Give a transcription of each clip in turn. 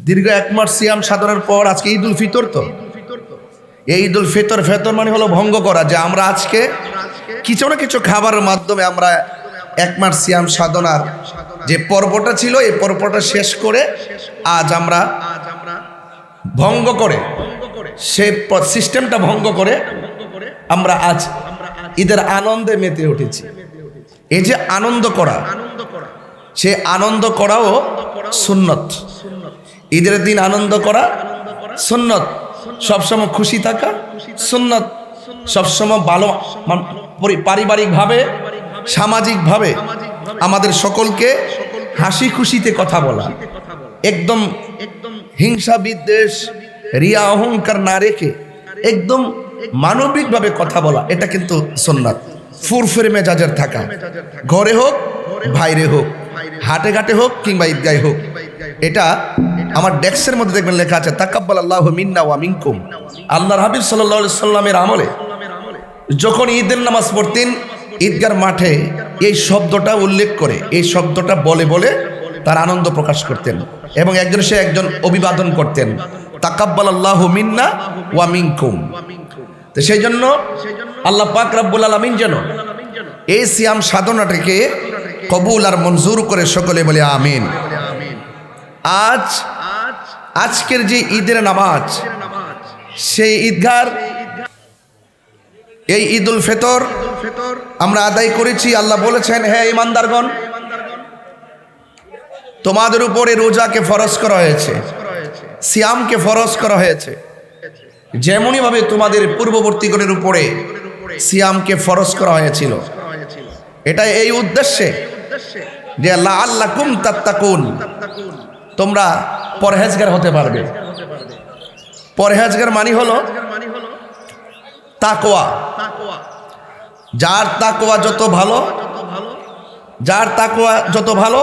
দীর্ঘ 1 মাস সিয়াম সাধনার পর আজকে ঈদ উল ফিতর। তো এই ঈদ উল ফিতর মানে হলো ভঙ্গ করা, যে আমরা আজকে কিছু না কিছু খাবারের মাধ্যমে আমরা 1 মাস সিয়াম সাধনার যে পর্বটা ছিল এই পর্বটা শেষ করে আজ আমরা ভঙ্গ করে সে সিস্টেমটা ভঙ্গ করে আমরা আজ ঈদের আনন্দে মেতে উঠেছি। এই যে আনন্দ করা, সে আনন্দ করাও সুন্নত। ঈদের দিন আনন্দ করা সুন্নত, সবসময় খুশি থাকা সুন্নত, সবসময় ভালো পারিবারিকভাবে সামাজিকভাবে আমাদের সকলকে হাসি খুশিতে কথা বলা, একদম হিংসা বিদ্বেষ রিয়া অহংকার না রেখে একদম মানবিকভাবে কথা বলা, এটা কিন্তু সুন্নাত। ফুরফুরে মেজাজের থাকা, ঘরে হোক বাইরে হোক, হাটে ঘাটে হোক কিংবা ঈদগাহে হোক। এটা আমার ডেস্কের মধ্যে দেখবেন লেখা আছে তাকাব্বালাল্লাহু মিন্না ওয়া মিনকুম। আল্লাহর হাবিব সাল্লাল্লাহু আলাইহি সাল্লামের আমলে যখন ঈদের নামাজ পড়তেন ঈদগার মাঠে এই শব্দটা উল্লেখ করে, এই শব্দটা বলে বলে তার আনন্দ প্রকাশ করতেন এবং একজন অভিবাদন করতেন, তাকাব্বালাল্লাহু মিন্না ওয়া মিনকুম। তো সেই জন্য আল্লাহ পাক রব্বুল আলামিন যেন এই সিয়াম সাধনাটাকে কবুল আর মঞ্জুর করে সকলে বলে আমিন। আজকের যে ঈদের নামাজ, সেই ঈদগার এই ঈদ উল ফিতর আমরা আদায় করেছি। আল্লাহ বলেছেন, হে ঈমানদারগণ, তোমাদের উপরে রোজাকে ফরজ করা হয়েছে, সিয়ামকে ফরজ করা হয়েছে, যেমনই ভাবে তোমাদের পূর্ববর্তীগণের উপরে সিয়ামকে ফরজ করা হয়েছিল। এটা এই উদ্দেশ্যে যে লাআল্লাকুম তাত্তাকুন, তোমরা পরহেজগার হতে পারবে। পরহেজগার মানে হলো তাকওয়া। যার তাকওয়া যত ভালো, যার তাকওয়া যত ভালো,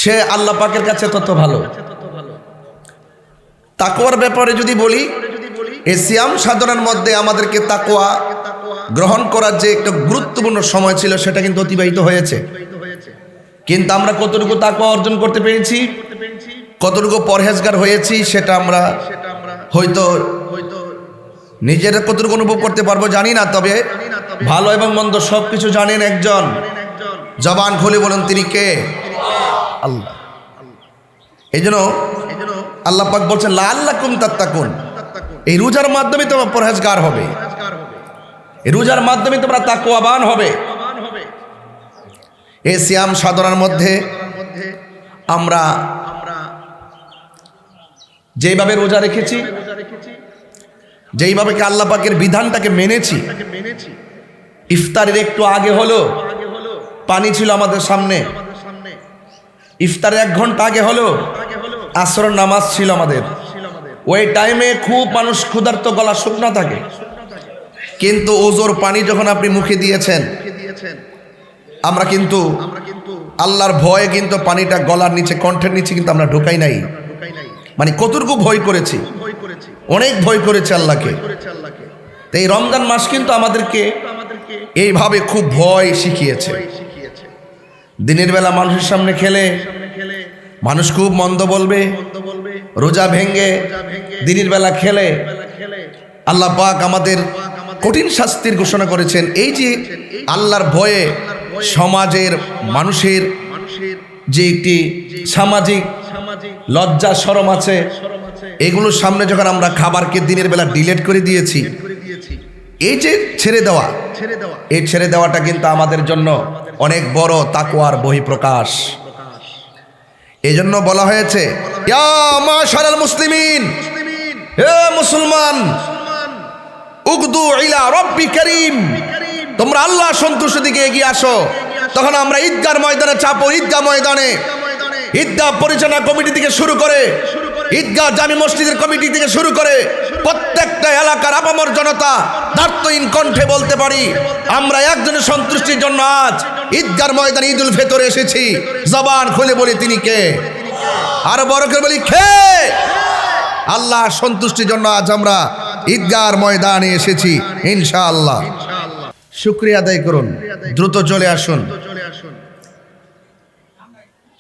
সে আল্লাহ পাকের কাছে তত ভালো। তাকওয়ার ব্যাপারে যদি বলি, এই সিয়াম সাধনার মধ্যে আমাদেরকে তাকওয়া গ্রহণ করার যে একটা গুরুত্বপূর্ণ সময় ছিল, সেটা কিন্তু অতিবাহিত হয়েছে। কিন্তু আমরা কতটুকু তাকওয়া অর্জন করতে পেরেছি, কতটুকু পরহেজগার হয়েছি, সেটা আমরা হয়তো নিজেরা কতটুকু অনুভব করতে পারবো জানি না। তবে ভালো এবং মন্দ সবকিছু জানেন একজন, জবান খুলে বলুন তিনি কে? আল্লাহ। এই জন্য আল্লাহ পাক বলছেন লাআল্লাকুম তাত্তাকুন, এই রোজার মাধ্যমে তোমরা পরহেজগার হবে, এই রোজার মাধ্যমে তোমরা তাকওয়াবান হবে। এই সিয়াম সাধনার মধ্যে আমরা যেইভাবে রোজা রেখেছি, যেইভাবে আল্লাহ পাকের বিধানটাকে মেনেছি, ইফতারের একটু আগে হলো পানি ছিল আমাদের সামনে, ইফতারের 1 ঘন্টা আগে হলো আসর নামাজ ছিল আমাদের। ওই টাইমে খুব মানুষ ক্ষুধার্ত, গলা শুকনা থাকে, কিন্তু ওজোর পানি যখন আপনি মুখে দিয়েছেন, আমরা কিন্তু আল্লাহর ভয়ে কিন্তু পানিটা গলার নিচে, কণ্ঠের নিচে কিন্তু আমরা ঢোকাই নাই। মানে কতটুকু ভয় করেছি, অনেক ভয় করেছে আল্লাহকে। তো এই রমজান মাস কিন্তু আমাদেরকে এইভাবে খুব ভয় শিখিয়েছে। দিনের বেলা মানুষের সামনে খেলে মানুষ খুব মন্দ বলবে, রোজা ভেঙ্গে দিনের বেলা খেলে আল্লাহ পাক আমাদের কঠিন শাস্তির ঘোষণা করেছেন। এই যে আল্লাহর ভয়ে সমাজের মানুষের যে একটি সামাজিক লজ্জা শরম আছে, এগুলোর সামনে যখন আমরা খাবারকে দিনের বেলা ডিলেট করে দিয়েছি, এই যে ছেড়ে দেওয়া, এই ছেড়ে দেওয়াটা কিন্তু আমাদের জন্য অনেক বড় তাকওয়ার বহিঃপ্রকাশ। এই জন্য বলা হয়েছে, ইয়া মাশারাল মুসলিমিন, হে মুসলমান, উগদু ইলা রব্বি কারীম, তোমরা আল্লাহ সন্তুষ্টির দিকে এগিয়ে আসো। তখন আমরা ঈদগাহ ময়দানে চাপো, ঈদগাহ ময়দানে ঈদগাহ পরিচালনা কমিটি থেকে শুরু করে, ঈদগাহ জামি মসজিদের কমিটি থেকে শুরু করে প্রত্যেকটা এলাকার আপামর জনতা দার্থহীন কণ্ঠে বলতে পারি, আমরা একজনের সন্তুষ্টির জন্য আজ ঈদগাহ ময়দানে ঈদ উল ফিতরে এসেছি। জবান খুলে বলি তিনি কে? আর বড় করে বলি কে? আল্লাহ সন্তুষ্টির জন্য আজ আমরা ঈদগাহ ময়দানে এসেছি ইনশাআল্লাহ। শুকরিয়া আদায় করুন, দ্রুত চলে আসুন,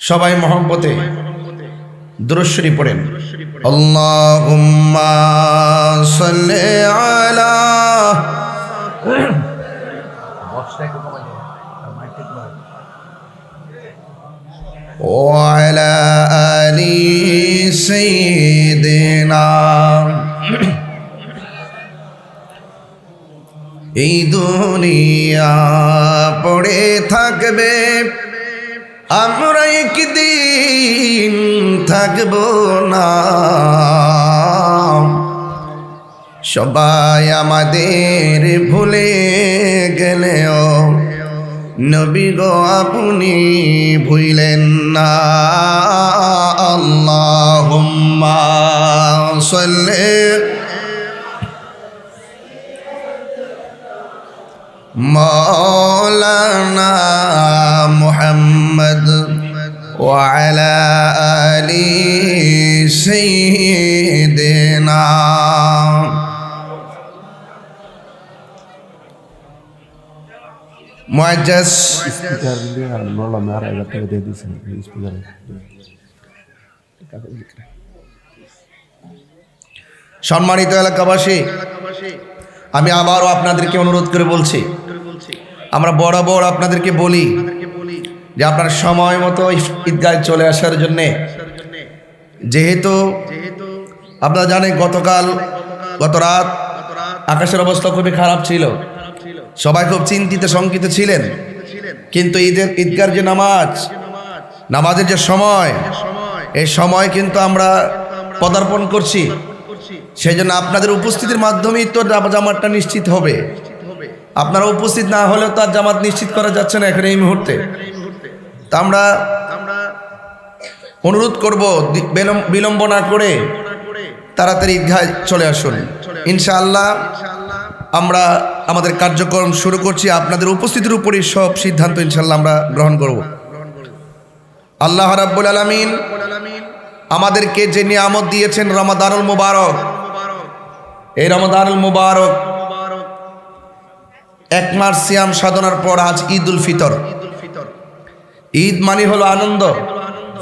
সবাই মহব্বতে দুরূদ শরীফ পড়েন। আল্লাহুম্মা সাল্লি আলা ওয়া আলা আলি সাইয়্যিদিনা। এই দুনিয়া পড়ে থাকবে, আমরা একদিন থাকবো না। সবাই আমাদের ভুলে গেলেও নবী গো আপনি ভুলেন না। আল্লাহুম্মা সাল্লি মাওলানা মুহাম্মদ ওয়া আলা আলি সাইয়্যিদিনা। মুআজ্জাজ স্পিকার দিয়ে আর বললাম 1000 টাকা দিয়ে দিয়েছেন স্পিকারে। সম্মানিত এলাকাবাসী, আমি আবারও আপনাদেরকে অনুরোধ করে বলছি, আমরা বরাবর আপনাদেরকে বলি যে আপনার সময় মতো ঈদগাহে চলে আসার জন্যে। যেহেতু আপনারা জানেন গত রাত আকাশের অবস্থা খুবই খারাপ ছিল, সবাই খুব চিন্তিত শঙ্কিত ছিলেন। কিন্তু ঈদগাহের যে নামাজের যে সময়, এই সময় কিন্তু আমরা পদার্পণ করছি। সেই জন্য আপনাদের উপস্থিতির মাধ্যমেই তো জামাতটা নিশ্চিত হবে। আপনারা উপস্থিত না হলেও তার জামাত নিশ্চিত করা যাচ্ছে না এখন এই মুহূর্তে। তা আমরা অনুরোধ করব বিলম্ব না করে তাড়াতাড়ি ঈদগাহে চলে আসুন। ইনশাআল্লাহ আমরা আমাদের কার্যক্রম শুরু করছি। আপনাদের উপস্থিতির উপরই সব সিদ্ধান্ত ইনশাআল্লাহ আমরা গ্রহণ করব। আল্লাহ রাব্বুল আলামিন আমাদেরকে যে নিয়ামত দিয়েছেন রমাদানুল মুবারক, এই রমাদানুল মুবারক এক মাস সিয়াম সাধনার পর আজ ঈদুল ফিতর। ঈদ মানে হলো আনন্দ,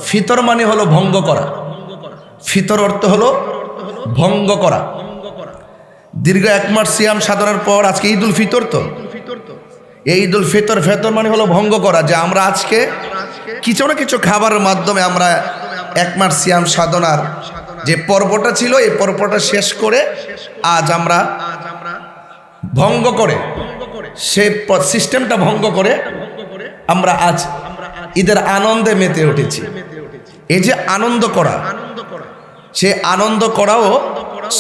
ফিতর মানে হলো ভঙ্গ করা। ফিতর অর্থ হলো ভঙ্গ করা। দীর্ঘ এক মাস সিয়াম সাধনার পর আজকে ঈদুল ফিতর। তো এই ঈদুল ফিতর মানে হলো ভঙ্গ করা, যে আমরা আজকে কিছু না কিছু খাবারের মাধ্যমে আমরা এক মাস সিয়াম সাধনার যে পর্বটা ছিল এই পর্বটা শেষ করে আজ আমরা ভঙ্গ করে, সেই সিস্টেমটা ভঙ্গ করে আমরা আজ ঈদের আনন্দে মেতে উঠেছি। এই যে আনন্দ করা, সে আনন্দ করাও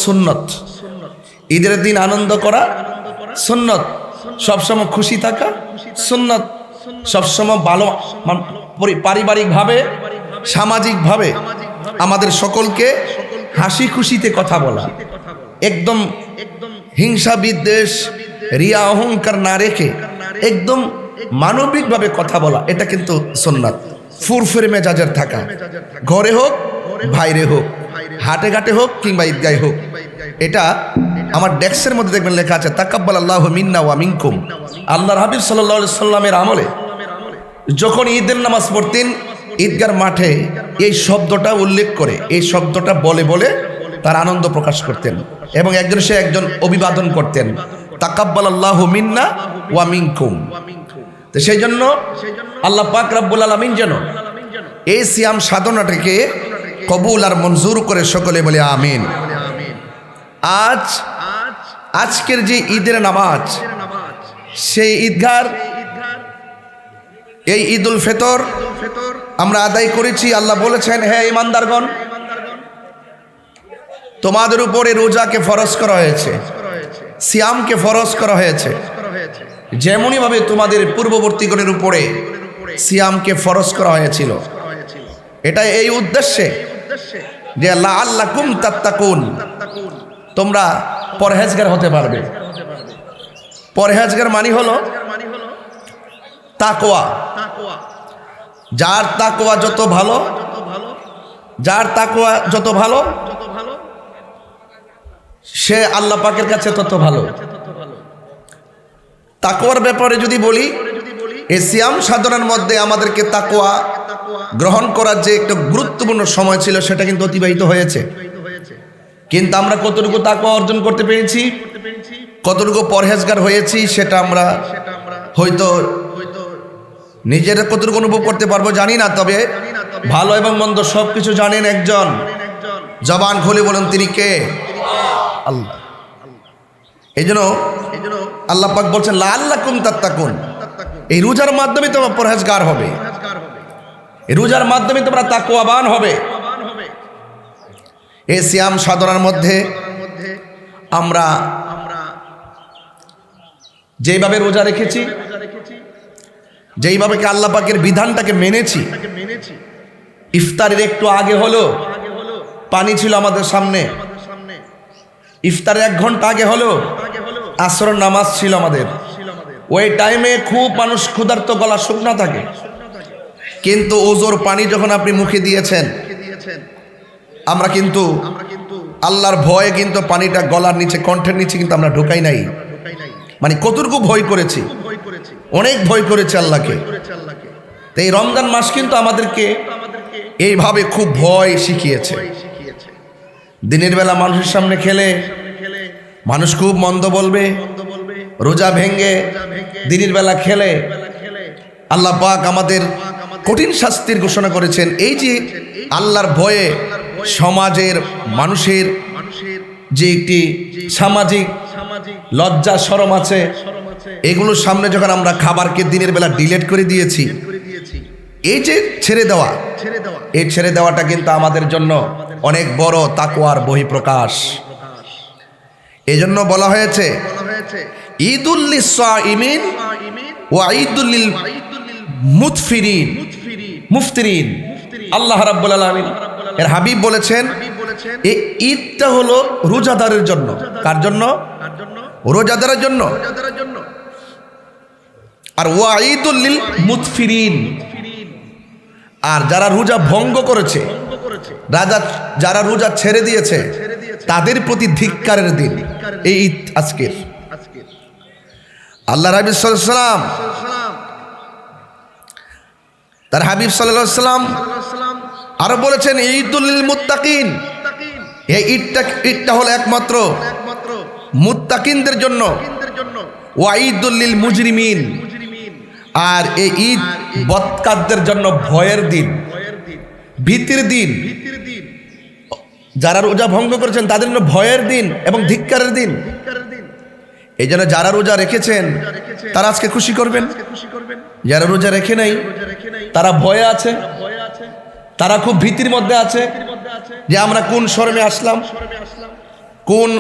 সুন্নত। ঈদের দিন আনন্দ করা সুন্নত, সবসময় খুশি থাকা সুন্নত, সবসময় ভালো পারিবারিকভাবে সামাজিকভাবে আমাদের সকলকে হাসি খুশিতে কথা বলা, একদম হিংসা বিদ্বেষ রিয়া অহংকার না রেখে একদম মানবিকভাবে কথা বলা, এটা কিন্তু সুন্নাত। ফুরফুরে মেজাজের থাকা, ঘরে হোক বাইরে হোক, হাটে ঘাটে হোক কিংবা ঈদগাহে হোক। এটা আমার ডেস্কের মধ্যে দেখবেন লেখা আছে তাকাব্বালাল্লাহু মিন্না ওয়া মিনকুম। আল্লাহর হাবিব সাল্লাল্লাহু আলাইহি সাল্লামের আমলে যখন ঈদের নামাজ পড়তেন ঈদগার মাঠে এই শব্দটা উল্লেখ করে, এই শব্দটা বলে বলে তার আনন্দ প্রকাশ করতেন এবং একজন অভিবাদন করতেন, তাকাব্বালাল্লাহু মিন্না ওয়া মিনকুম। তো সেই জন্য আল্লাহ পাক রব্বুল আলামিন যেন এই সিয়াম সাধনাটাকে কবুল আর মঞ্জুর করে সকলে বলে আমিন। আজকের যে ঈদের নামাজ, সেই ঈদগার এই ঈদুল ফিতর আমরা আদায় করেছি। আল্লাহ বলেছেন, হে ঈমানদারগণ, তোমাদের উপরে রোজাকে ফরজ করা হয়েছে, সিয়ামকে ফরজ করা হয়েছে, যেমনই ভাবে তোমাদের পূর্ববর্তীগণের উপরে সিয়ামকে ফরজ করা হয়েছিল। এটা এই উদ্দেশ্যে যে লাআল্লাকুম তাত্তাকুন, তোমরা পরহেজগার হতে পারবে। পরহেজগার মানে হলো তাকওয়া। যার তাকওয়া যত ভালো, যার তাকওয়া যত ভালো, সে আল্লাহ পাকের কাছে তত ভালো। তাকওয়ার ব্যাপারে যদি বলি, এই সিয়াম সাধনার মধ্যে আমাদেরকে তাকওয়া গ্রহণ করার যে একটা গুরুত্বপূর্ণ সময় ছিল সেটা কিন্তু অতিবাহিত হয়েছে। কিন্তু আমরা কতটুকু তাকওয়া অর্জন করতে পেরেছি, কতটুকু পরহেজগার হয়েছি সেটা আমরা হয়তো নিজেরা কতটুকু অনুভব করতে পারবো জানি না। তবে ভালো এবং মন্দ সবকিছু জানেন একজন, জবান খুলে বলেন তিনি কে? আল্লাহ। এই জন্য আল্লাহ পাক বলছেন লাআল্লাকুম তাত্তাকুন, এই রোজার মাধ্যমে তোমরা পরহেজগার হবে, এই রোজার মাধ্যমে তোমরা তাকওয়াবান হবে। এই সিয়াম সাধনার মধ্যে আমরা যেইভাবে রোজা রেখেছি, যেইভাবে আল্লাহ পাকের বিধানটাকে মেনেছি, ইফতারের একটু আগে হলো পানি ছিল আমাদের সামনে, ইফতারের 1 ঘন্টা আগে হলো আসরের নামাজ ছিল আমাদের। ওই টাইমে খুব মানুষ ক্ষুধার্ত, গলা শুকনা থাকে, কিন্তু ওজোর পানি যখন আপনি মুখে দিয়েছেন, আমরা কিন্তু আল্লাহর ভয়ে কিন্তু পানিটা গলার নিচে, কণ্ঠের নিচে কিন্তু আমরা ঢোকাই নাই। মানে কতটুকু ভয় করেছি, অনেক ভয় করেছে আল্লাহকে। তো এই রমজান মাস কিন্তু আমাদেরকে এইভাবে খুব ভয় শিখিয়েছে। দিনের বেলা মানুষের সামনে খেলে মানুষ খুব মন্দ বলবে, রোজা ভেঙ্গে দিনের বেলা খেলে আল্লাহ পাক আমাদের কঠিন শাস্তির ঘোষণা করেছেন। এই যে আল্লাহর ভয়ে সমাজের মানুষের যে একটি সামাজিক লজ্জা শরম আছে, এগুলোর সামনে যখন আমরা খাবারকে দিনের বেলা ডিলেট করে দিয়েছি, এই যে ছেড়ে দেওয়া, এই ছেড়ে দেওয়াটা কিন্তু আমাদের জন্য অনেক বড় তাকওয়ার বহিঃপ্রকাশ। এই জন্য বলা হয়েছে ঈদুল লিস-সাইমিন ওয়া ঈদুল লিল মুফতিরিন। আল্লাহ রাব্বুল আলামিন এর হাবিব বলেছেন এই ঈদটা হলো রোজাদারের জন্য। কার জন্য? রোজাদারের জন্য। আর ওয়া ঈদুল লিল মুতফিরিন, আর যারা রোজা ভঙ্গ করেছে, যারা রোজা ছেড়ে দিয়েছে, তাদের প্রতি ধিক্কারের দিন এই ঈদ আজকের। আল্লাহ হাবিব সাল্লাল্লাহু আলাইহি ওয়াসাল্লাম, তার হাবিব সাল্লাল্লাহু আলাইহি ওয়াসাল্লাম আরো বলেছেন ঈদুল লিল মুত্তাকিন, এই ঈদটা হলো একমাত্র মুত্তাকিনদের জন্য। ওয়া ঈদুল লিল মুজরিমিন, আর এই ঈদ বদকারদের জন্য ভয়ের দিন, ভীতির দিন। যারা রোজা ভঙ্গ করেছেন তাদের জন্য ভয়ের দিন এবং ধিক্কারের দিন। এই জন্য যারা রোজা রেখেছেন তারা আজকে খুশি করবেন, যারা রোজা রেখে নাই তারা ভয়ে আছে, তারা খুব ভীতির মধ্যে আছে যে আমরা কোন শরমে আসলাম, কোন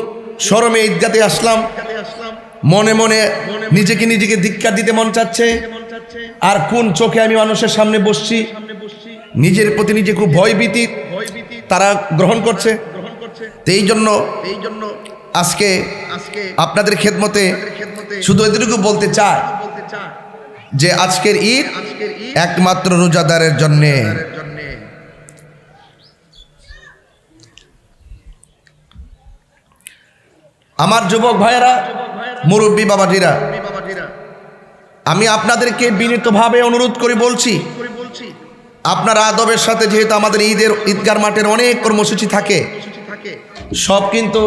শরমে ঈদগাতে আসলাম। মনে মনে নিজেকে ধিক্কার দিতে মন চাচ্ছে, আর কোন চোখে আমি মানুষের সামনে বসছি, নিজের প্রতি নিজে খুব ভয় ভীতি তারা গ্রহণ করছে। তো এই জন্য আজকে আপনাদের খেদমতে শুধু এতটুকু বলতে চাই যে আজকের ঈদ একমাত্র রোজাদারের জন্যে। আমার যুবক ভাইয়েরা, মুরব্বী বাবাজিরা, আমি আপনাদেরকে বিনীতভাবে অনুরোধ করে বলছি, আপনার আদবের সাথে যেহেতু আমাদের ঈদগার মাঠের অনেক কর্মসূচি থাকে, সব কিন্তু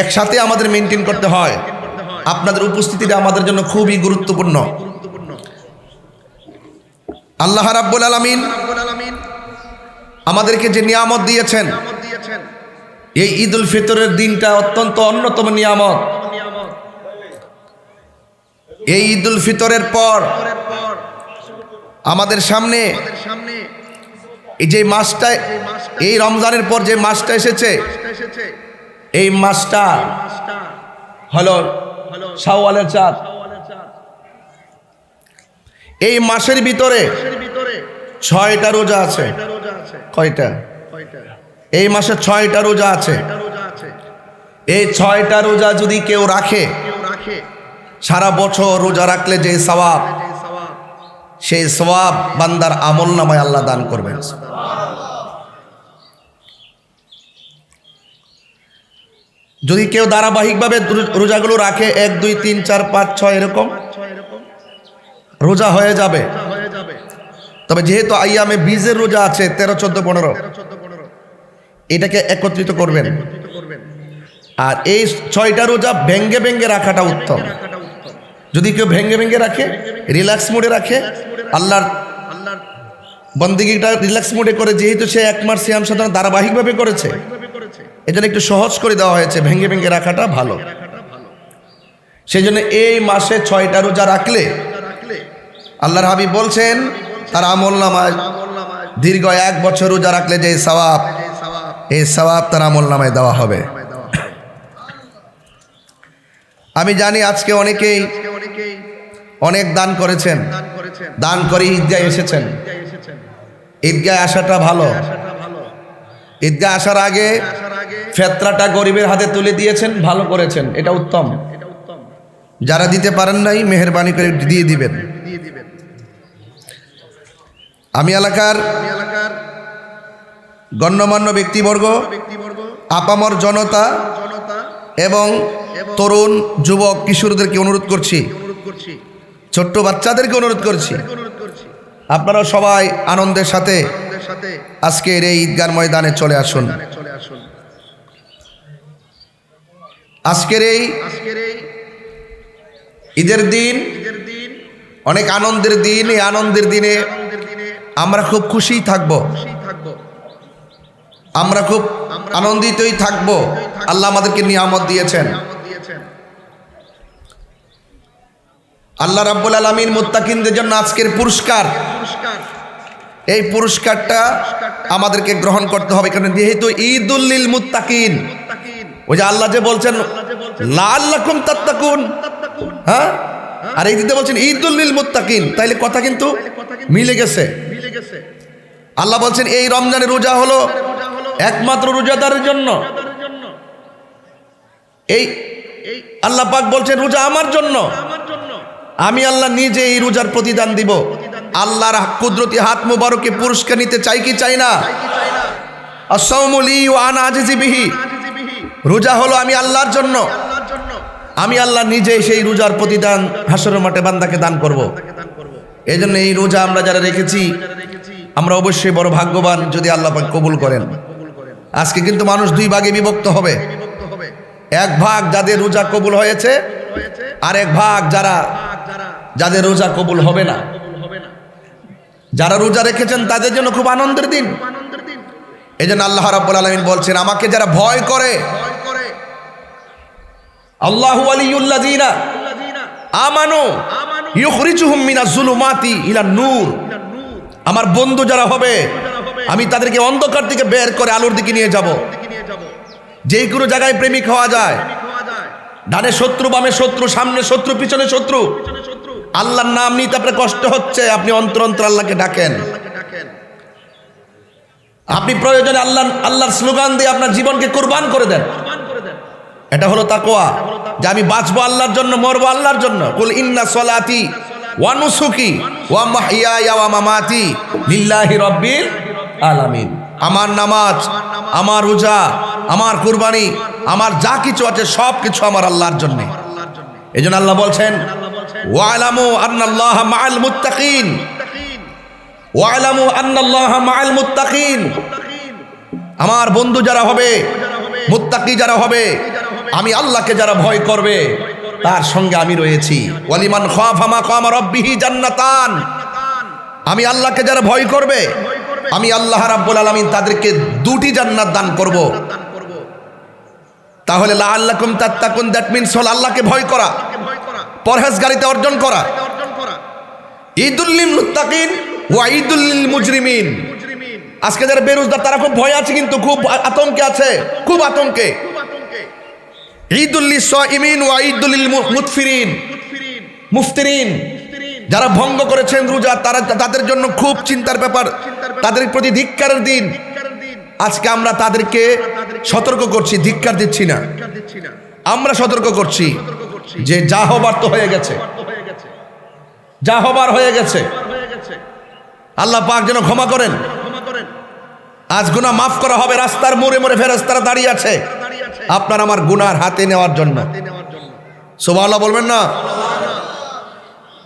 একসাথে আমাদের মেনটেন করতে হয়। আপনাদের উপস্থিতিটা আমাদের জন্য খুবই গুরুত্বপূর্ণ। আল্লাহ রাব্বুল আলামিন আমাদেরকে যে নিয়ামত দিয়েছেন, এই ঈদুল ফিতরের দিনটা অত্যন্ত অন্যতম নিয়ামত। এই ঈদুল ফিতরের পর আমাদের সামনে এই যে মাসটা, এই রমজানের পর যে মাসটা এসেছে, এই মাসটা হলো শাওয়ালের চাঁদ। এই মাসের ভিতরে 6টা রোজা আছে। কয়টা? এই মাসে 6টা রোজা আছে। এই 6টা রোজা যদি কেউ রাখে, সারা বছর রোজা রাখলে যে সওয়াব, সেই সওয়াব বান্দার আমল নামায় আল্লাহ দান করবেন। যদি কেউ ধারাবাহিকভাবে রোজাগুলো রাখে, 1 2 3 4 5 6 এরকম রোজা হয়ে যাবে। তবে যেহেতু আইয়ামে বীজের রোজা আছে 13, 14, 15, এটাকে একত্রিত করবেন। আর এই 6টা রোজা ভেঙ্গে ভেঙ্গে রাখাটা উত্তম। যদি কেউ ভেঙ্গে ভেঙ্গে রাখে, রিল্যাক্স মোডে রাখে, আল্লাহর বন্দেগীটা রিল্যাক্স মোডে করে, যেহেতু সে 1 মাস সিয়াম সাধনা ধারাবাহিকভাবে করেছে, এজন্য একটু সহজ করে দেওয়া হয়েছে, ভেঙ্গে ভেঙ্গে রাখাটা ভালো। সেই জন্য এই মাসে 6টা রোজা রাখলে আল্লাহর হাবিব বলছেন তার আমলনামায় দীর্ঘ 1 বছর রোজা রাখলে যে সওয়াব, এই সওয়াব তার আমলনামায় দেওয়া হবে। আমি জানি আজকে অনেকেই অনেক দান করেছেন, দান করে ঈদগাহে এসেছেন। ঈদগাহে আসাটা ভালো। ঈদগাহ আসার আগে ফেতরাটা গরিবের হাতে তুলে দিয়েছেন, ভালো করেছেন, এটা উত্তম। যারা দিতে পারেন নাই মেহেরবানি করে দিয়ে দিবেন। আমি এলাকার গণ্যমান্য ব্যক্তিবর্গ, আপামর জনতা এবং তরুণ যুবক কিশোরদেরকে অনুরোধ করছি, ছোট্ট বাচ্চাদেরকে অনুরোধ করছি, আপনারা সবাই আনন্দের সাথে আজকের এই ঈদগাহ ময়দানে চলে আসুন। আজকের এই ঈদের দিন অনেক আনন্দের দিন। এই আনন্দের দিনে আমরা খুব খুশি থাকব, আমরা খুব আনন্দিতই থাকব। আল্লাহ আমাদেরকে নিয়ামত দিয়েছেন। আল্লাহ রাব্বুল আলামিন মুত্তাকিনদের জন্য আজকের পুরস্কার, এই পুরস্কারটা আমাদেরকে গ্রহণ করতে হবে, কারণ যেহেতু ঈদুল লিল মুত্তাকিন। ওই যে আল্লাহ যে বলছেন লাআল্লাকুম তাত্তাকুন, হ্যাঁ, আর এই দিতে বলছেন ঈদুল লিল মুত্তাকিন, তাইলে কথা কিন্তু মিলে গেছে। আল্লাহ বলছেন এই রমজানের রোজা হলো একমাত্র রোজাদারের জন্য। এই আল্লাহ পাক বলছেন রোজা আমার জন্য, আমি আল্লাহ নিজে এই রোজার প্রতিদান দিব। আল্লাহর কুদরতি হাত মুবারকে পুরস্কার নিতে চাই কি চাই না? আস-সাওমু লি ওয়া আনা আজিজি বিহি, রোজা হলো আমি আল্লাহর জন্য, আমি আল্লাহ নিজে সেই রোজার প্রতিদান হাসরের মাঠে বান্দাকে দান করব। এই জন্য এই রোজা আমরা যারা রেখেছি আমরা অবশ্যই বড় ভাগ্যবান যদি আল্লাহ পাক কবুল করেন। আজকে কিন্তু মানুষ 2 ভাগে বিভক্ত হবে। এক ভাগ যাদের রোজা কবুল হয়েছে, আর এক ভাগ যাদের রোজা কবুল হবে না। যারা রোজা রেখেছেন তাদের জন্য খুব আনন্দের দিন। এই জন্য আল্লাহ রাব্বুল আলামিন বলছেন আমাকে যারা ভয় করে, আল্লাহু ওয়ালিয়ুল্লাযিনা আমানু ইউখরিজুহুম মিনাজ যুলুমাতি ইলান নূর, আমার বন্ধু যারা হবে আমি তাদেরকে অন্ধকার থেকে বের করে আলোর দিকে নিয়ে যাব। যেই কোনো জায়গায় প্রেমিক হওয়া যায়, ডানে শত্রু, বামে শত্রু, সামনে শত্রু, পিছনে শত্রু, আল্লাহর নাম নিতে আপনার কষ্ট হচ্ছে, আপনি অন্তর আল্লাহকে ডাকেন। আপনি প্রয়োজনে আল্লাহর স্লোগান দিয়ে আপনার জীবনকে কুরবান করে দেন। এটা হলো তাকওয়া, যে আমি বাঁচবো আল্লাহর জন্য, মরবো আল্লাহর জন্য। কুল ইন্না সলাতি ওয়া নুসুকি ওয়া মাহইয়ায়া ওয়া মামাতি লিল্লাহি রাব্বিল আলামিন। আমার নামাজ, আমার রোজা, আমার কুরবানি, আমার যা কিছু আছে সব কিছু আমার আল্লাহর জন্য। এজন্য আল্লাহ বলছেন ওয়ালামু আন্নাল্লাহা মাআল মুত্তাকিন, ওয়ালামু আন্নাল্লাহা মাআল মুত্তাকিন। আমার বন্ধু যারা হবে, মুত্তাকি যারা হবে, আমি আল্লাহকে যারা ভয় করবে তার সঙ্গে আমি রয়েছি। ওয়ালিমান খাফা মাকামা রাব্বিহি জান্নাতান, আমি আল্লাহকে যারা ভয় করবে আমি আল্লাহ রাব্বুল আলামিন তাদেরকে 2টি জান্নাত দান করব। তাহলে লাআল্লাকুম তাত্তাকুন, দ্যাট মিন্স হল আল্লাহকে ভয় করা, পরহেজগারিতা অর্জন করা। ঈদুল লিল মুত্তাকিন ওয়া ঈদুল লিল মুজরিমিন। আজকে যারা বেরোজগার তারা খুব ভয় আছে, কিন্তু খুব আতঙ্কে আছে, খুব আতঙ্কে। ঈদুল লিস সাইমিন ওয়া ঈদুল লিল মুফতিরিন, যারা ভঙ্গ করেছেন রোজা তাদের জন্য খুব চিন্তার ব্যাপার, তাদের প্রতি ধিক্কারের দিন। আজকে আমরা তাদেরকে সতর্ক করছি, ধিক্কার দিচ্ছি না, আমরা সতর্ক করছি যে যা হবার তো হয়ে গেছে, যা হবার হয়ে গেছে। আল্লাহ পাক যেন ক্ষমা করেন। আজ গুনাহ মাফ করা হবে। রাস্তার মোড়ে মোড়ে ফেরেশতারা দাঁড়িয়ে আছে আপনার আমার গুনার হাতে নেওয়ার জন্য। সুবহানাল্লাহ বলবেন না?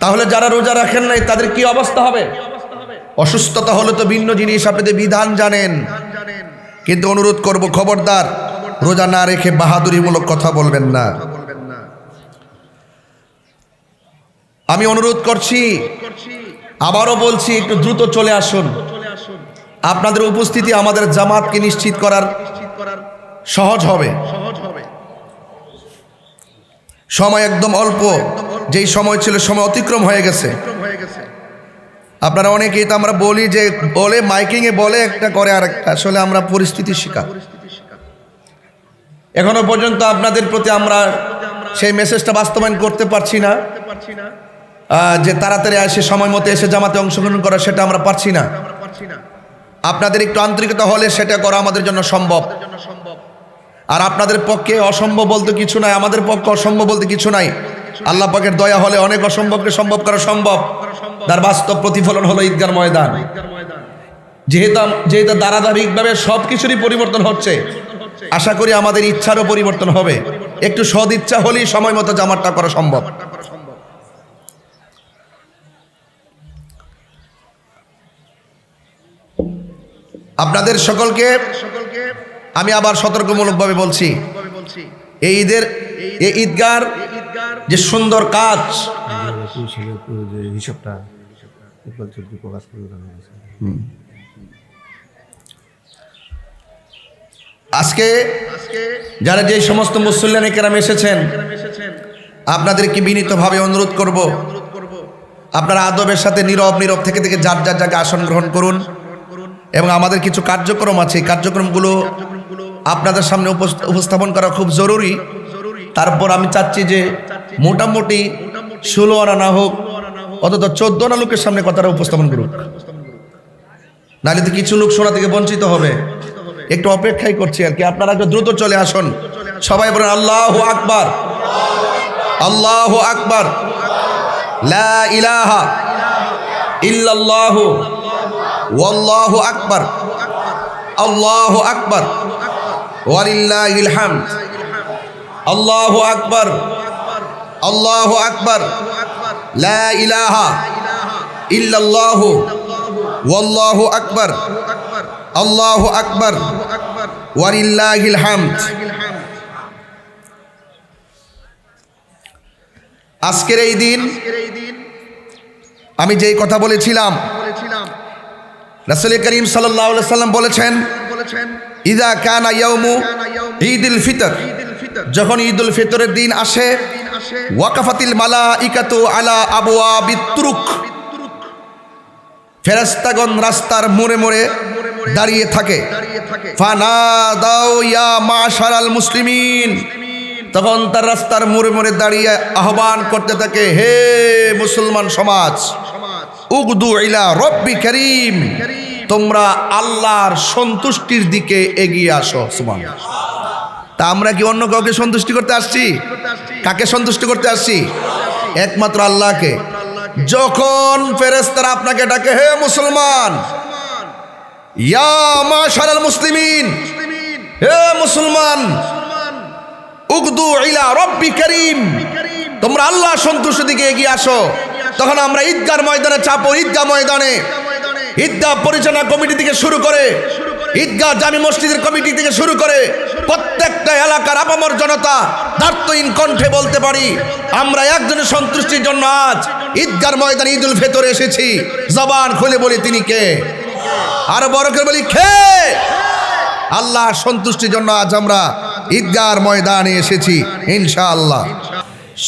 তাহলে যারা রোজা রাখেন নাই তাদের কি অবস্থা হবে? অসুস্থতা হলে তো ভিন্ন জিনিস, আপনাদের বিধান জানেন। কিন্তু অনুরোধ করব, খবরদার রোজা না রেখে বাহাদুরিমূলক কথা বলবেন না। আমি অনুরোধ করছি, আবারও বলছি, একটু দ্রুত চলে আসুন। আপনাদের উপস্থিতি আমাদের জামাতকে নিশ্চিত করার সহজ হবে। সময় একদম অল্প, যেই সময় ছিল সময় অতিক্রম হয়ে গেছে। আপনারা অনেকেই তো আমরা বলি যে বলে মাইকিংয়ে বলে একটা করে আর একটা, আসলে আমরা পরিস্থিতির শিকার। এখনো পর্যন্ত আপনাদের প্রতি আমরা সেই মেসেজটা বাস্তবায়ন করতে পারছি না, যে তাড়াতাড়ি এসে সময় মতো এসে জামাতে অংশগ্রহণ করা, সেটা আমরা পারছি না। আপনাদের একটু আন্তরিকতা হলে সেটা করা আমাদের জন্য সম্ভব। আর আপনাদের পক্ষে অসম্ভব বলতে কিছু নাই, আমাদের পক্ষে অসম্ভব বলতে কিছু নাই। আল্লাহ পাকের দয়া হলে অনেক অসম্ভবকে সম্ভব করা সম্ভব। তার বাস্তব প্রতিফলন হলো ঈদগার ময়দান। যেহেতু ধারাবাহিকভাবে সব কিছুরই পরিবর্তন হচ্ছে, আশা করি আমাদের ইচ্ছারও পরিবর্তন হবে। একটু সদ ইচ্ছা হলেই সময় মতো জামাতটা করা সম্ভব। আপনাদের সকলকে আমি আবার সতর্কমূলকভাবে বলছি, এই ঈদের এই ঈদগার যে সুন্দর কাজ, যে হিসাবটা প্রকাশ করে আজকে যারা যে সমস্ত মুসল্লিয়ান কেরাম এসেছেন, আপনাদেরকে বিনীতভাবে অনুরোধ করব, আপনারা আদবের সাথে নীরব থেকে যার যার জায়গায় আসন গ্রহণ করুন। এবং আমাদের কিছু কার্যক্রম আছে, এই কার্যক্রমগুলো আপনাদের সামনে উপস্থাপন করা খুব জরুরি। তারপর আমি চাচ্ছি যে মোটামুটি 16 আনা না হোক, অন্তত 14 আনা লোকের সামনে কথাটা উপস্থাপন করুক, নাহলে তো কিছু লোক শোনা থেকে বঞ্চিত হবে। একটু অপেক্ষাই করছি আর কি। আপনারা একটু দ্রুত চলে আসুন। সবাই বলেন আল্লাহু আকবার, আল্লাহু আকবার, লা ইলাহা ইল্লাল্লাহু ওয়াল্লাহু আকবার, আল্লাহু আকবার, ওয়ালিল্লাহিল হামদ, আল্লাহু আকবার, আল্লাহু আকবার, লা ইলাহা ইল্লাল্লাহু ওয়াল্লাহু আকবার, আল্লাহু আকবার, ওয়ালিল্লাহিল হামদ। আজকের এই দিন আমি যেই কথা বলেছিলাম, রাসূল করিম সাল্লাল্লাহু আলাইহি সাল্লাম বলেছেন, ইযা কানা ইয়াউমু ঈদুল ফিতর, যখন ঈদুল ফিতরের দিন আসে, ওয়াকাফাতিল মালাইকাতু আলা আবওয়াবিত তুরুক, ফেরেশতাগণ রাস্তার মোড়ে মোড়ে দাঁড়িয়ে থাকে। ফানাদাউ ইয়া মাশারাল মুসলিমিন, তখন তার রাস্তার মোড়ে মোড়ে দাঁড়িয়ে আহ্বান করতে থাকে, হে মুসলমান সমাজ, উগদু ইলা রব্বি করিম, তোমরা আল্লাহর সন্তুষ্টির দিকে এগিয়ে আসো। সুবহানাল্লাহ। তা আমরা কি অন্য কাউকে সন্তুষ্টি করতে আসছি? কাকে সন্তুষ্ট করতে আসছি? একমাত্র আল্লাহকে। যখন ফেরেশতারা আপনাকে ডাকে, হে মুসলমান, ইয়া মাশারাল মুসলিমিন, হে মুসলমান, উগদু ইলা রব্বি করিম, তোমরা আল্লাহ সন্তুষ্টির দিকে এগিয়ে আসো, তখন আমরা ঈদগার ময়দানে চাপো। ঈদগাহ ময়দানে ঈদগাহ পরিচালনা কমিটি থেকে শুরু করে, ঈদগাহ জামি মসজিদের কমিটি থেকে শুরু করে প্রত্যেকটা এলাকার আপামর জনতা দার্থহীন কণ্ঠে বলতে পারি, আমরা একজনের সন্তুষ্টির জন্য আজ ঈদগার ময়দানে ঈদুল ফিতরে এসেছি। জবান খুলে বলি, তিনি কে? আর বড় করে বলি, কে? আল্লাহ সন্তুষ্টির জন্য আজ আমরা ঈদগাহর ময়দানে এসেছি ইনশাআল্লাহ।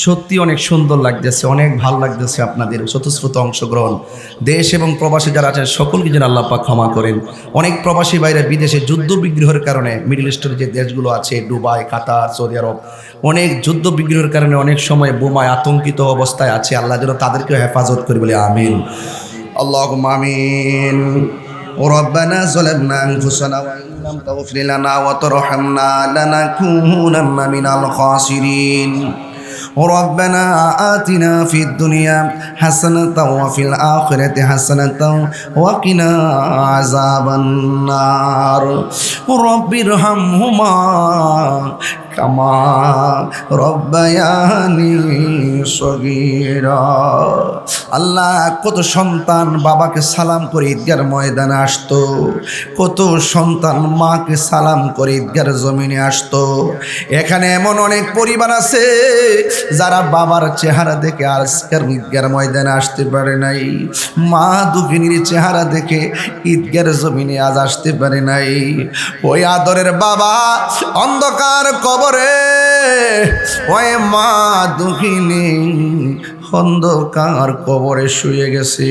সত্যি অনেক সুন্দর লাগতেছে, অনেক ভালো লাগতেছে আপনাদের স্বতঃস্ফূর্ত অংশগ্রহণ। দেশ এবং প্রবাসী যারা আছেন সকলকে যেন আল্লাহ পাক ক্ষমা করেন। অনেক প্রবাসী বাইরে বিদেশে যুদ্ধ বিগ্রহের কারণে, মিডল ইস্টের যে দেশগুলো আছে, দুবাই, কাতার, সৌদি আরব, অনেক যুদ্ধ বিগ্রহের কারণে অনেক সময় বোমায় আতঙ্কিত অবস্থায় আছে। আল্লাহ যেন তাদেরকেও হেফাজত করে বলে আমিন, আল্লাহুম্মা আমিন। ربنا ظلمنا أنفسنا وإن لم تغفر لنا وترحمنا لنكونن من الخاسرين রব্বানা আতিনা ফিদ দুনিয়া হাসানাতাও ওয়া ফিল আখিরাতি হাসানাতাও ওয়া কিনা আযাবান নার রব্বিরহামহুমা কামা রব্বায়ানি সগীরা। আল্লাহ, কত সন্তান বাবাকে সালাম করে ঈদগার ময়দানে আসতো, কত সন্তান মাকে সালাম করে ঈদগার জমিনে আসতো। এখানে এমন অনেক পরিবার আছে যারা বাবার চেহারা দেখে আজকের ঈদগার ময়দানে আসতে পারে নাই, মা দুঃখিনীর চেহারা দেখে ঈদগার জমিনে আজ আসতে পারে নাই। ওই আদরের বাবা অন্ধকার কবরে, ওই মা দুঃখিনী অন্ধকার কবরে শুয়ে গেছে।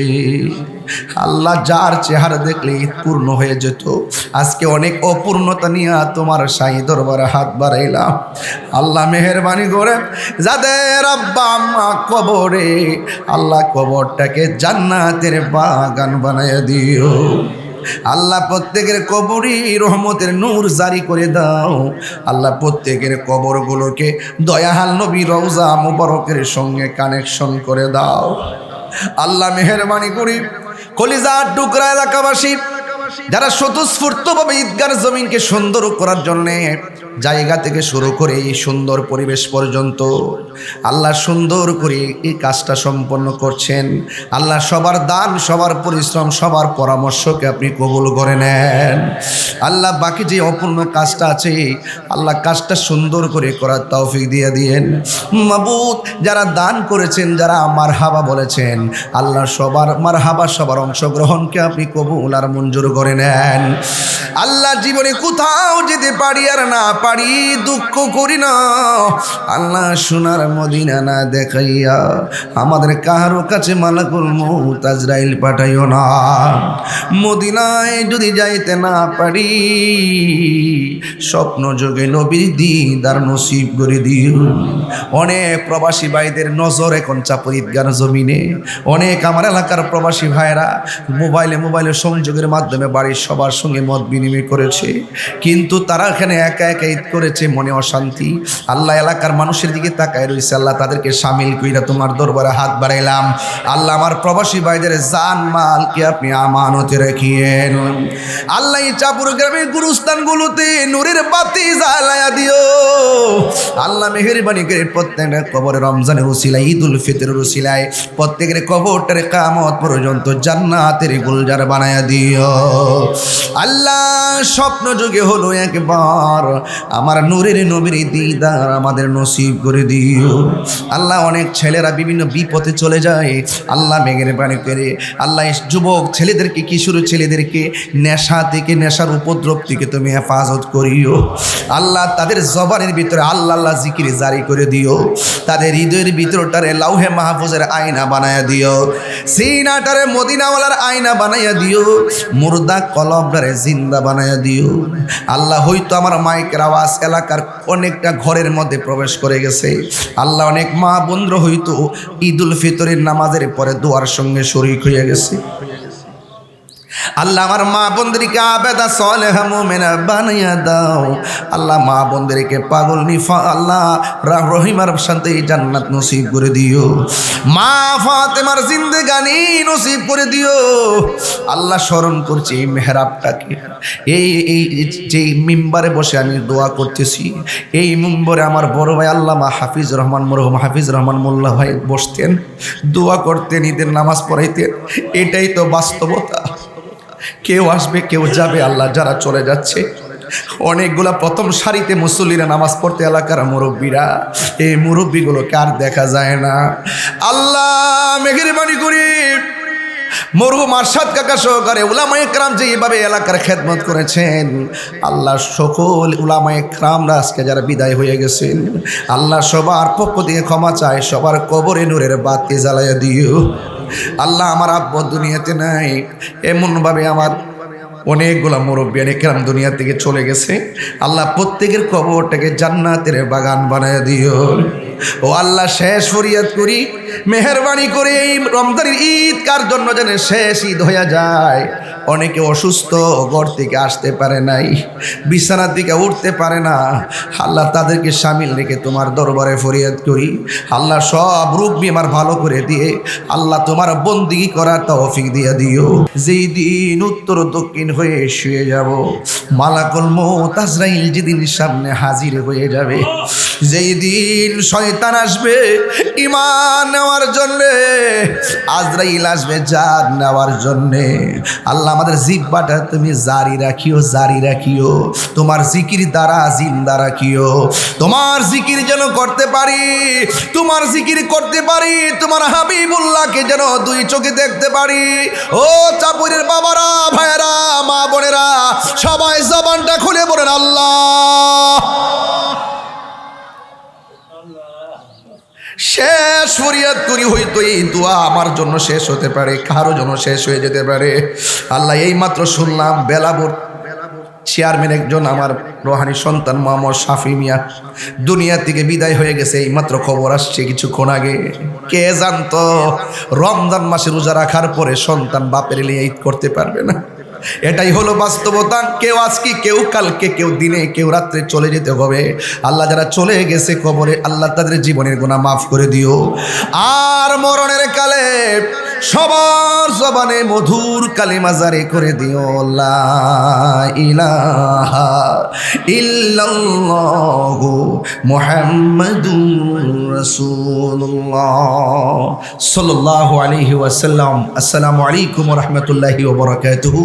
আল্লাহ, যার চেহারা দেখলে ঈদ পূর্ণ হয়ে যেত, আজকে অনেক অপূর্ণতা নিয়ে তোমার শাহী দরবারে হাত বাড়াইলাম। আল্লাহ মেহেরবানি করে যাদের আব্বা আম্মা কবরে, আল্লাহ কবরটাকে জান্নাতের বাগান বানায় দিও। আল্লাহ, প্রত্যেকের কবরই রহমতের নূর জারি করে দাও। আল্লাহ, প্রত্যেকের কবরগুলোকে দয়াহাল নবী রওজা মুবারকের সঙ্গে কানেকশন করে দাও। আল্লাহ মেহেরবানি করি কলিজার টুকরা এলাকাবাসী যারা স্বতঃস্ফূর্তভাবে ঈদগার জমিনকে সুন্দর করার জন্যে জায়গা থেকে শুরু করে এই সুন্দর পরিবেশ পর্যন্ত আল্লাহ সুন্দর করে এই কাজটা সম্পন্ন করছেন। আল্লাহ, সবার দান, সবার পরিশ্রম, সবার পরামর্শকে আপনি কবুল করে নেন। আল্লাহ, বাকি যে অপূর্ণ কাজটা আছে, আল্লাহ কাজটা সুন্দর করে করার তৌফিক দিয়ে দিয়েন। মাবুদ, যারা দান করেছেন, যারা মারহাবা বলেছেন, আল্লাহ সবার মারহাবা, সবার অংশগ্রহণকে আপনি কবুল আর মঞ্জুর করে নেন। আল্লাহ, জীবনে কোথাও যেতে পারি আর না পারি দুঃখ করি না, আল্লাহ সোনার মদিনা না দেখাইয়া আমাদের কারো কাছে মালাকুল মউত আজরাইল পাঠাইও না। মদিনায় যদি যাইতে না পারি, স্বপ্ন যোগে নবীর দিদার নসিব করে দিও। অনেক প্রবাসী ভাইদের নজর এখন চাপর ঈদগার জমিনে। অনেক আমার এলাকার প্রবাসী ভাইরা মোবাইলে সংযোগের মাধ্যমে বাড়ির সবার সঙ্গে মত বিনিময় করেছে, কিন্তু তারা এখানে একা একা ঈদ করেছে, মনে অশান্তি। আল্লাহ, এলাকার মানুষের দিকে তাকায় রয়েছে। আল্লাহ, তাদেরকে সামিল কইরা তোমার দরবারে হাত বাড়াইলাম। আল্লাহ, আমার প্রবাসী ভাইদের জান মালকে আপনি আমানতে রাখিয়েন। আল্লাহ, এই চাপুর গ্রামের গুরুস্থানগুলোতে নূরের বাতি জ্বালায়া দিও। আল্লাহ, মেহেরবানি করে প্রত্যেকটা কবরে রমজানের উসিলায়, ঈদুল ফিতরের উসিলায় প্রত্যেকের কবরটার কিয়ামত পর্যন্ত জান্নাতের গুলজার বানায়া দিও। আল্লাহ, স্বপ্ন যুগে হলো একবার আমার নূরের নবীর দিদার আমাদের নসিব করে দিও। আল্লাহ, অনেক ছেলেরা বিভিন্ন বিপদে চলে যায়। আল্লাহ, মেহেরবানি করে আল্লাহ যুবক ছেলেদেরকে, কিশোর ছেলেদেরকে নেশা থেকে, নেশার উপদ্রব থেকে তুমি হেফাজত করিও। আল্লাহ, তাদের জবানের ভিতরে আল্লাহ আল্লাহ জিকির জারি করে দিও। তাদের হৃদয়ের ভিতরটারে লাউহে মাহফুজের আয়না বানায়া দিও। সিনাটারে মদিনাওয়ালার আয়না বানাইয়া দিও। মুর্দা কলবটারে জিন্দা বানাইয়া দিও। আল্লাহ, হয়তো আমার মাইকের আওয়াজ এলাকার অনেকটা ঘরের মধ্যে প্রবেশ করে গেছে। আল্লাহ, অনেক মা বোনরা হয়তো ঈদুল ফিতরের নামাজের পরে দোয়ার সঙ্গে শরীক হয়ে গেছে। আল্লাহ, আমার মা বোনদেরকে আবেদা সালেহা মুমিনা বানাইয়া দাও। আল্লাহ, মা বোনদেরকে পাগল নিফা আল্লাহ রহিমার শান্তি জান্নাত নসিব করে দিও। মা ফাতেমার জিন্দেগানি নসিব করে দিও। আল্লাহ, স্মরণ করছি এই মেহরাবটাকে, এই যে মিম্বারে বসে আমি দোয়া করতেছি, এই মিম্বরে আমার বড় ভাই আল্লামা হাফিজ রহমান, মরহুম হাফিজ রহমান মোল্লা ভাই বসতেন, দোয়া করতেন, ঈদের নামাজ পড়াইতেন। এটাই তো বাস্তবতা। কেউ আসবে, কেউ যাবে। আল্লাহ, যারা চলে যাচ্ছে, অনেকগুলা প্রথম সারিতে মুসল্লিরা নামাজ পড়তে, এলাকার মুরব্বীরা, এই মুরব্বীগুলোকে আর দেখা যায় না। আল্লাহ, মেহেরবানি করি মরহুম আরশাদ কাকা সহকারে উলামায়ে কেরাম যে এইভাবে এলাকার খেদমত করেছেন, আল্লাহ সকল উলামায়ে কেরামরা আজকে যারা বিদায় হয়ে গেছেন, আল্লাহ সবার পক্ষ থেকে ক্ষমা চায়, সবার কবরে নূরের বাতি জ্বালাইয়া দিও। আল্লাহ, আমার আব্বা দুনিয়াতে নাই, এমনভাবে আমার অনেকগুলা মুরব্বিয়ানে কেরাম দুনিয়া থেকে চলে গেছে। আল্লাহ, প্রত্যেকের কবরটাকে জান্নাতের বাগান বানায় দিও। ও আল্লাহ, শেষ ফরিয়াদ করি মেহেরবানি করে এই রমজানের ঈদ কার জন্য যেন শেষ ঈদ হয়ে যায়। অনেকে অসুস্থ, ঘর থেকে আসতে পারে নাই, বিছানার দিকে উঠতে পারে না। আল্লাহ তাদেরকে শামিল রেখে তোমার দরবারে ফরিয়াদ করি, আল্লাহ সব রোগ বিমার ভালো করে দিয়ে আল্লাহ তোমার বন্দিগি করার তৌফিক দিয়ে দিও। যেই দিন উত্তর দক্ষিণ হয়ে শুয়ে যাব, মালাকুল মউত আজরাইল যেদিন সামনে হাজির হয়ে যাবে, যেই দিন শয়তান আসবে ঈমান নেওয়ার জন্যে, আজরাইল আসবে জান নেওয়ার জন্যে, আল্লাহ আমাদের জিহ্বাটা তুমি জারি রাখিও, জারি রাখিও, তোমার জিকির দ্বারা জিন্দা রাখিও। তোমার জিকির যেন করতে পারি, তোমার জিকির করতে পারি, তোমার হাবিবুল্লাহকে যেন দুই চোখে দেখতে পারি। ও চাপুরের বাবারা, ভাইয়েরা, মা বোনেরা, সবাই জবানটা খুলে বলেন আল্লাহ। শেষ ফরিয়াদ করি, হয়তো এই দোয়া আমার জন্য শেষ হতে পারে, কারো জন্য শেষ হয়ে যেতে পারে। আল্লাহ এই মাত্র শুনলাম বেলাবর চেয়ারম্যান একজন আমার রোহানি সন্তান মোহাম্মদ শাফি মিয়া দুনিয়া থেকে বিদায় হয়ে গেছে, এই মাত্র খবর আসছে কিছুক্ষণ আগে। কে জানতো রমজান মাসে রোজা রাখার পরে সন্তান বাপের লিয়ে ঈদ করতে পারবে না। এটাই হলো বাস্তবতা। কেউ আজকে, কেউ কালকে, কেউ দিনে, কেউ রাত্রে চলে যেতে হবে। আল্লাহ যারা চলে গেছে কবরে, আল্লাহ তাদের জীবনের গুনাহ মাফ করে দিও। আর মরণের কালে সবার জবানে মধুর কালিমা জারি করে দিও, লা ইলাহা ইল্লাল্লাহু মুহাম্মাদুর রাসূলুল্লাহ সাল্লাল্লাহু আলাইহি ওয়াসাল্লাম। আসসালামু আলাইকুম ওয়া রাহমাতুল্লাহি ওয়া বারাকাতুহু।